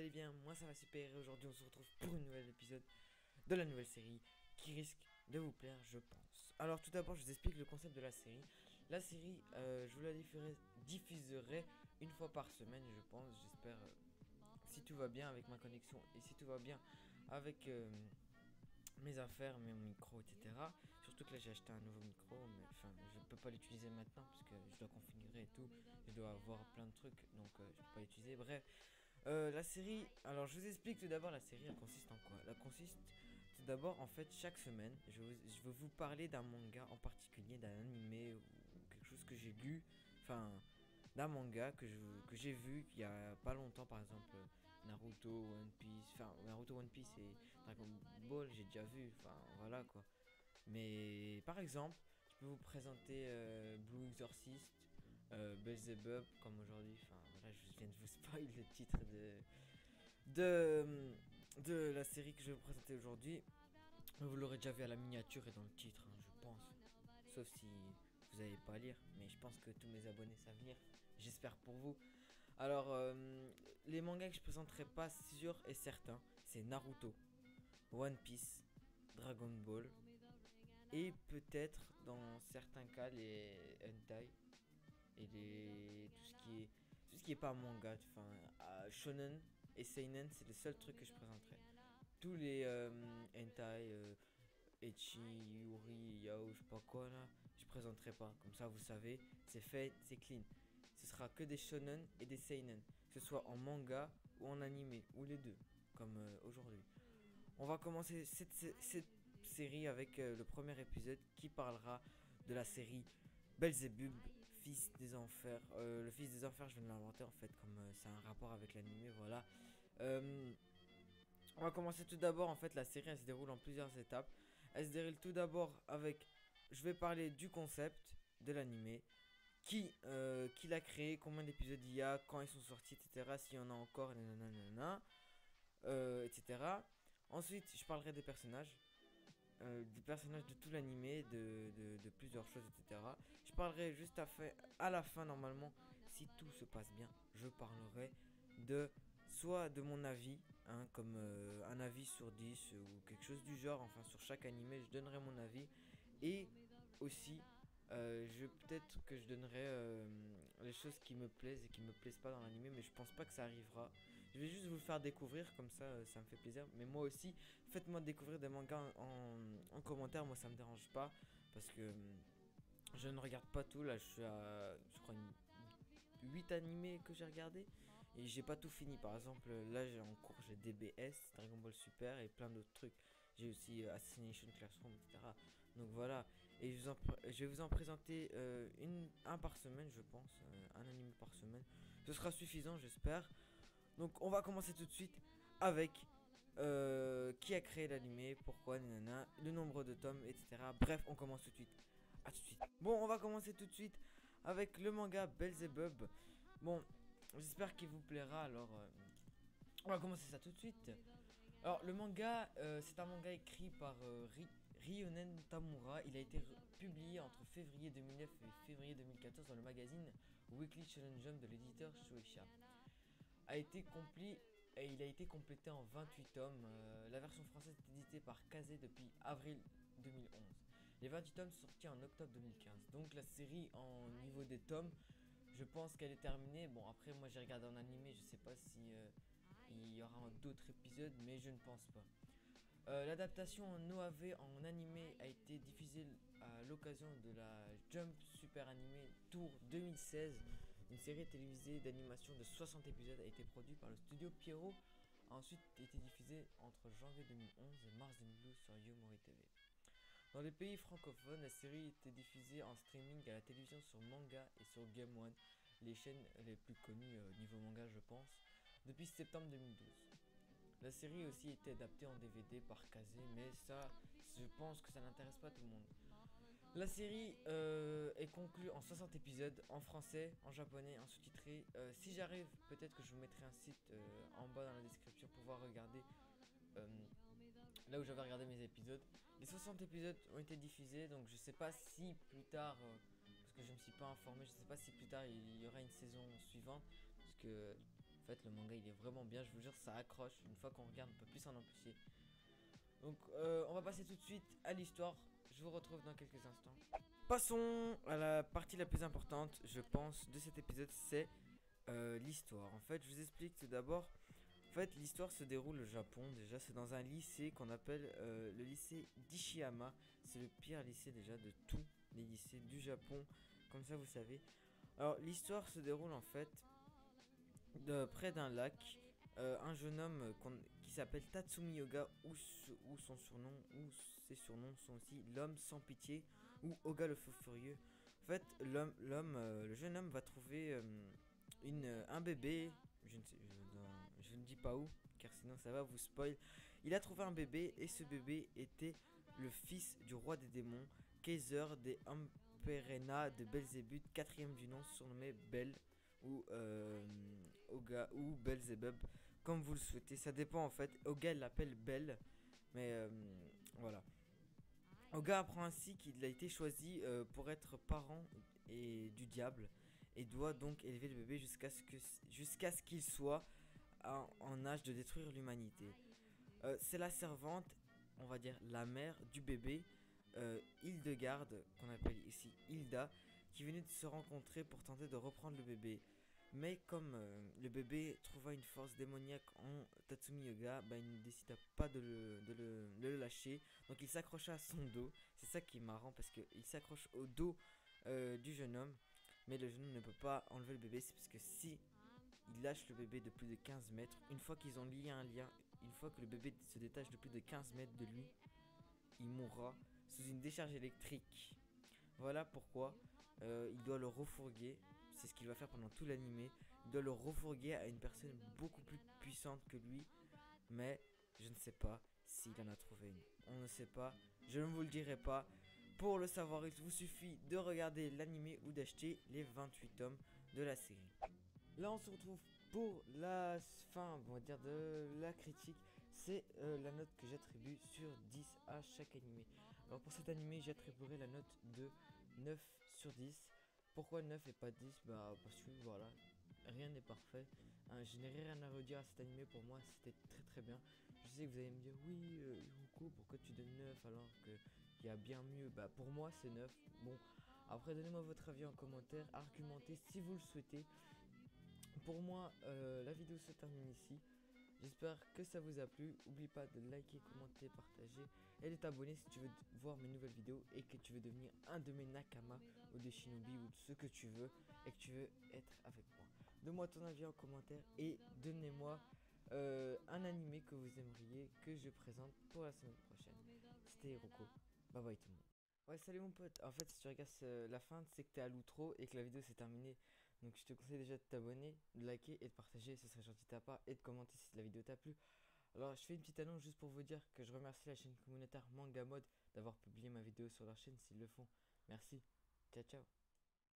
allez bien, moi ça va super et aujourd'hui on se retrouve pour un nouvel épisode de la nouvelle série qui risque de vous plaire je pense. Alors tout d'abord je vous explique le concept de la série. La série je vous la diffuserai une fois par semaine je pense, j'espère si tout va bien avec ma connexion et si tout va bien avec mes affaires, mes micros, etc. Surtout que là j'ai acheté un nouveau micro, mais enfin je peux pas l'utiliser maintenant parce que je dois configurer et tout. Je dois avoir plein de trucs, donc je peux pas l'utiliser. Bref, la série. Alors je vous explique tout d'abord la série. Elle consiste en quoi? Elle consiste tout d'abord en fait chaque semaine. Je vais vous parler d'un manga en particulier, d'un animé ou quelque chose que j'ai lu. Enfin d'un manga que j'ai vu il y a pas longtemps, par exemple Naruto, One Piece, enfin Naruto, One Piece et Dragon Ball, j'ai déjà vu, enfin voilà quoi. Mais par exemple, je peux vous présenter Blue Exorcist, Beelzebub comme aujourd'hui, enfin voilà, je viens de vous spoil le titre de, de la série que je vais vous présenter aujourd'hui. Vous l'aurez déjà vu à la miniature et dans le titre, hein, je pense. Sauf si vous n'avez pas à lire, mais je pense que tous mes abonnés savent lire. J'espère pour vous. Alors, les mangas que je présenterai pas sûr et certain, c'est Naruto, One Piece, Dragon Ball et peut-être dans certains cas les hentai et tout ce qui est pas manga, enfin shonen et seinen, c'est le seul truc que je présenterai. Tous les hentai, ecchi, yuri, yao, je sais pas quoi là, je présenterai pas. Comme ça, vous savez, c'est fait, c'est clean. Ce sera que des shonen et des seinen, que ce soit en manga ou en animé, ou les deux, comme aujourd'hui. On va commencer cette série avec le premier épisode qui parlera de la série Belzébub, fils des enfers. Le fils des enfers, je viens de l'inventer en fait, comme c'est un rapport avec l'animé, voilà. Euh, on va commencer tout d'abord, en fait, la série elle se déroule en plusieurs étapes. Elle se déroule tout d'abord avec, je vais parler du concept de l'animé, qui l'a créé, combien d'épisodes il y a, quand ils sont sortis, etc. S'il y en a encore, nanana, etc. Ensuite, je parlerai des personnages de tout l'animé, de plusieurs choses, etc. Je parlerai juste à la fin, normalement, si tout se passe bien, je parlerai de soit de mon avis, hein, comme un avis sur 10 ou quelque chose du genre, enfin sur chaque animé, je donnerai mon avis. Et aussi, peut-être que je donnerai les choses qui me plaisent et qui me plaisent pas dans l'animé, mais je pense pas que ça arrivera. Je vais juste vous le faire découvrir, comme ça, ça me fait plaisir. Mais moi aussi, faites-moi découvrir des mangas en commentaire, moi ça me dérange pas, parce que je ne regarde pas tout, là je suis à, je crois, 8 animés que j'ai regardé et j'ai pas tout fini. Par exemple, là j'ai en cours, j'ai DBS, Dragon Ball Super et plein d'autres trucs. J'ai aussi Assassination Classroom, etc. Donc voilà, et je vais vous en présenter un par semaine, je pense, un animé par semaine. Ce sera suffisant, j'espère. Donc on va commencer tout de suite avec qui a créé l'animé, pourquoi, nanana, le nombre de tomes, etc. Bref, on commence tout de suite. A tout de suite. Bon, on va commencer tout de suite avec le manga Belzebub. Bon, j'espère qu'il vous plaira. Alors, on va commencer ça tout de suite. Alors, le manga, c'est un manga écrit par Ryonen Tamura. Il a été publié entre février 2009 et février 2014 dans le magazine Weekly Shonen Jump de l'éditeur Shueisha. Il a été complété en 28 tomes. La version française est éditée par Kazé depuis avril 2011. Les 28 tomes sont sortis en octobre 2015. Donc la série en niveau des tomes, je pense qu'elle est terminée. Bon après moi j'ai regardé en animé, je sais pas si il y aura d'autres épisodes, mais je ne pense pas. L'adaptation en OAV en animé a été diffusée à l'occasion de la Jump Super Anime Tour 2016. Une série télévisée d'animation de 60 épisodes a été produite par le studio Pierrot. A ensuite été diffusée entre janvier 2011 et mars 2012 sur Yomori TV. Dans les pays francophones, la série était diffusée en streaming à la télévision sur Manga et sur Game One, les chaînes les plus connues niveau manga je pense, depuis septembre 2012. La série a aussi été adaptée en DVD par Kazé, mais ça, je pense que ça n'intéresse pas tout le monde. La série est conclue en 60 épisodes, en français, en japonais, en sous-titré. Si j'arrive, peut-être que je vous mettrai un site en bas dans la description pour pouvoir regarder euh, là où j'avais regardé mes épisodes. Les 60 épisodes ont été diffusés, donc je sais pas si plus tard, parce que je me suis pas informé, je sais pas si plus tard il y aura une saison suivante, parce que En fait, le manga il est vraiment bien, je vous jure, ça accroche. Une fois qu'on regarde, on peut plus s'en empêcher. Donc, on va passer tout de suite à l'histoire. Je vous retrouve dans quelques instants. Passons à la partie la plus importante, je pense, de cet épisode, c'est l'histoire. En fait, je vous explique tout d'abord. En fait, l'histoire se déroule au Japon. Déjà, c'est dans un lycée qu'on appelle le lycée d'Ishiyama. C'est le pire lycée déjà de tous les lycées du Japon. Comme ça, vous savez. Alors, l'histoire se déroule en fait près d'un lac. Un jeune homme qui s'appelle Tatsumi Oga, ou son surnom, ou ses surnoms sont aussi l'homme sans pitié ou Oga le feu furieux. En fait, le jeune homme va trouver un bébé. Je ne dis pas où, car sinon ça va vous spoil. Il a trouvé un bébé et ce bébé était le fils du roi des démons, Kaiser des Amperena de Belzébuth, quatrième du nom, surnommé Bel ou Oga ou Belzebub, comme vous le souhaitez. Ça dépend en fait. Oga l'appelle Bel, mais voilà. Oga apprend ainsi qu'il a été choisi pour être parent du diable et doit donc élever le bébé jusqu'à ce qu'il soit en âge de détruire l'humanité. C'est la servante, on va dire la mère du bébé, Hildegarde, qu'on appelle ici Hilda, qui venait de se rencontrer pour tenter de reprendre le bébé. Mais comme le bébé trouva une force démoniaque en Tatsumi Yoga, bah, il ne décida pas de le lâcher. Donc il s'accrocha à son dos. C'est ça qui est marrant parce qu'il s'accroche au dos du jeune homme. Mais le jeune homme ne peut pas enlever le bébé. C'est parce que si il lâche le bébé de plus de 15 mètres, une fois qu'ils ont lié un lien, une fois que le bébé se détache de plus de 15 mètres de lui, il mourra sous une décharge électrique. Voilà pourquoi il doit le refourguer. C'est ce qu'il va faire pendant tout l'animé. Il doit le refourguer à une personne beaucoup plus puissante que lui. Mais je ne sais pas s'il en a trouvé une. On ne sait pas. Je ne vous le dirai pas. Pour le savoir, il vous suffit de regarder l'animé ou d'acheter les 28 tomes de la série. Là, on se retrouve pour la fin, on va dire, de la critique. C'est la note que j'attribue sur 10 à chaque animé. Alors pour cet animé, j'attribuerai la note de 9 sur 10. Pourquoi 9 et pas 10? Bah parce que voilà, rien n'est parfait. Hein, je n'ai rien à redire à cet animé, pour moi c'était très très bien. Je sais que vous allez me dire oui Hugo, pourquoi tu donnes 9 alors qu'il y a bien mieux? Bah pour moi c'est 9. Bon, après donnez-moi votre avis en commentaire, argumentez si vous le souhaitez. Pour moi la vidéo se termine ici. J'espère que ça vous a plu. N'oublie pas de liker, commenter, partager et de t'abonner si tu veux voir mes nouvelles vidéos et que tu veux devenir un de mes Nakama ou des Shinobi ou de ce que tu veux et que tu veux être avec moi. Donne-moi ton avis en commentaire et donnez-moi un animé que vous aimeriez que je présente pour la semaine prochaine. C'était Hiroko. Bye bye tout le monde. Ouais, salut mon pote. En fait, si tu regardes la fin, c'est que t'es à l'outro et que la vidéo s'est terminée. Donc je te conseille déjà de t'abonner, de liker et de partager, ce serait gentil de ta part, et de commenter si la vidéo t'a plu. Alors je fais une petite annonce juste pour vous dire que je remercie la chaîne communautaire Manga Mode d'avoir publié ma vidéo sur leur chaîne s'ils le font. Merci. Ciao ciao.